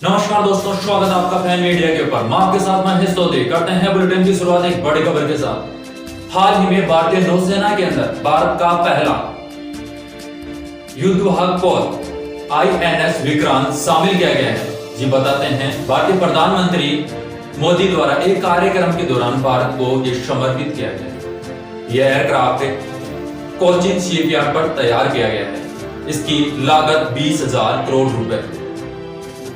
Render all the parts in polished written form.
नमस्कार दोस्तों, स्वागत है आपका फैन मीडिया के ऊपर। मैं आपके साथ महेश सोदी। करते हैं बुलेटिन की शुरुआत एक बड़ी खबर के साथ। हाल ही में भारतीय नौसेना के अंदर भारत का पहला युद्धवाहक पोत INS विक्रांत शामिल किया गया है। जी बताते हैं, भारतीय प्रधानमंत्री मोदी द्वारा एक कार्यक्रम के दौरान भारत को ये समर्पित किया गया। यह एयरक्राफ्ट कोचिन शिपयार्ड पर तैयार किया गया है। इसकी लागत 20,000 करोड़ रुपए।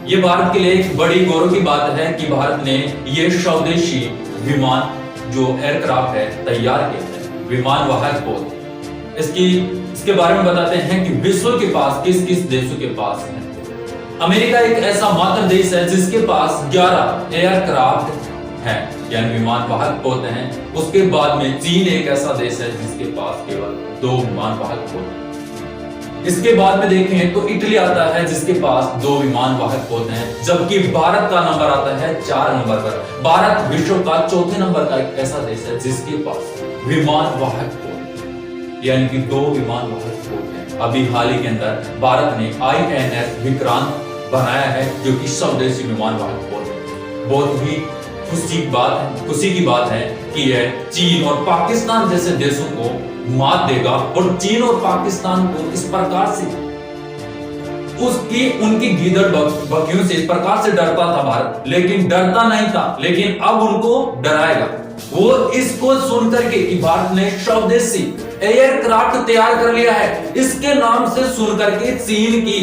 ये भारत के लिए एक बड़ी गौरव की बात है कि भारत ने ये स्वदेशी विमान जो एयरक्राफ्ट है तैयार किया है, विमान वाहक पोत। इसके बारे में बताते हैं कि विश्व के पास किस किस देशों के पास है। अमेरिका एक ऐसा मात्र देश है जिसके पास 11 एयरक्राफ्ट हैं, यानी विमान वाहक पोत हैं। उसके बाद में चीन एक ऐसा देश है जिसके पास केवल 2 विमान वाहक पोत हैं। इसके बाद में देखें तो इटली आता है जिसके पास 2 विमान वाहक पोत हैं, जबकि भारत का नंबर आता है 4 नंबर पर। भारत विश्व का 4थे नंबर का एक ऐसा देश है जिसके पास विमान वाहक पोत, यानी कि 2 विमान वाहक पोत हैं। अभी हाल ही के अंदर भारत ने INS विक्रांत बनाया है, जो कि स्वदेशी विमान वाहक पोत है। बहुत ही खुशी की बात है कि यह चीन और पाकिस्तान जैसे देशों को मात देगा। और चीन और पाकिस्तान को इस प्रकार से उनकी गीदड़ बगियों से इस प्रकार से डरता था भारत, लेकिन डरता नहीं था, लेकिन अब उनको डराएगा। वो इसको सुनकर के कि भारत ने स्वदेशी एयरक्राफ्ट तैयार कर लिया है, इसके नाम से सुनकर के चीन की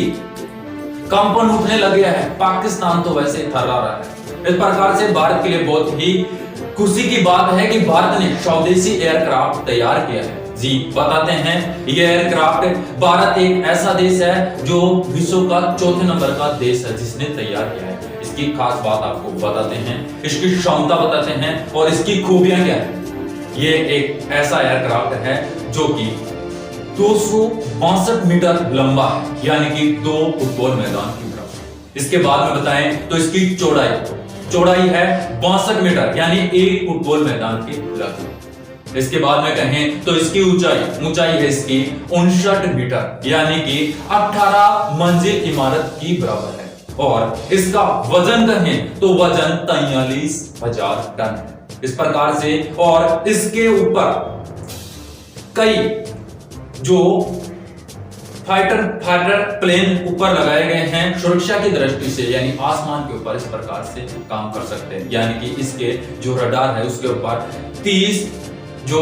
कंपन उठने लगे है। पाकिस्तान तो वैसे ही थर्रा रहा है। इस प्रकार से भारत के लिए बहुत ही खुशी की बात है कि भारत ने स्वदेशी एयरक्राफ्ट तैयार किया है। जी बताते हैं, यह एयरक्राफ्ट भारत एक ऐसा देश है जो विश्व का 4थे नंबर का देश है जिसने तैयार किया है। इसकी खास बात आपको बताते हैं, इसकी क्षमता बताते हैं और इसकी खूबियां क्या है। ये एक ऐसा एयरक्राफ्ट है जो कि 262 मीटर लंबा है, यानी कि 2 फुटबॉल मैदान की बराबर। इसके बाद में बताएं तो इसकी चौड़ाई है 62 मीटर, यानी 1 फुटबॉल मैदान के लगभग। इसके बाद में कहें तो इसकी ऊंचाई है इसकी 59 मीटर, यानी कि 18 मंजिल इमारत की बराबर है। और इसका वजन कहें तो वजन 43,000 टन है। इस प्रकार से और इसके ऊपर कई जो फाइटर प्लेन ऊपर लगाए गए हैं सुरक्षा की दृष्टि से, यानी आसमान के ऊपर इस प्रकार से काम कर सकते हैं। यानी कि इसके जो रडार है उसके ऊपर 30 जो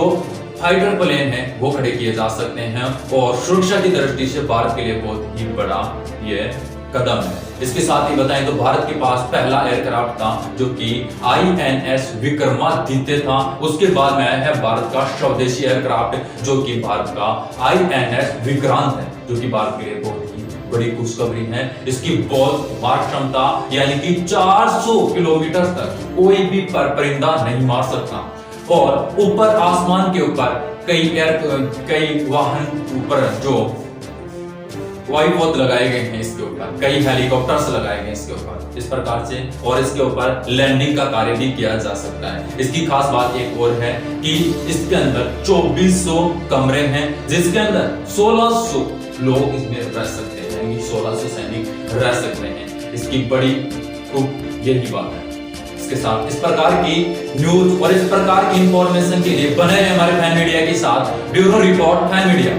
फाइटर प्लेन है वो खड़े किए जा सकते हैं। और सुरक्षा की दृष्टि से भारत के लिए बहुत ही बड़ा ये कदम है। इसके साथ ही बताएं तो भारत के पास पहला एयरक्राफ्ट था जो कि INS विक्रमादित्य था। उसके बाद में आया है भारत का स्वदेशी एयरक्राफ्ट जो कि भारत का INS विक्रांत है, जो कि भारत के लिए बहुत ही बड़ी खुशखबरी है। इसकी बहुत मार क्षमता, यानी कि 400 किलोमीटर तक कोई भी परिंदा नहीं मार सकता। और ऊपर आसमान के ऊपर कई वाहन ऊपर जो वायुपोत लगाए गए हैं, इसके ऊपर कई हेलीकॉप्टर्स लगाए गए इसके ऊपर इस प्रकार से। और इसके ऊपर लैंडिंग का कार्य भी किया जा सकता है। इसकी खास बात एक और है कि इसके अंदर 2400 कमरे हैं, जिसके अंदर 1600 लोग इसमें रह सकते हैं, यानी 1600 सैनिक रह सकते हैं। इसकी बड़ी खूब यही बात है। इसके साथ इस प्रकार की न्यूज और इस प्रकार की इंफॉर्मेशन के लिए बने रहे हमारे फैन मीडिया के साथ। Bureau report, fan media.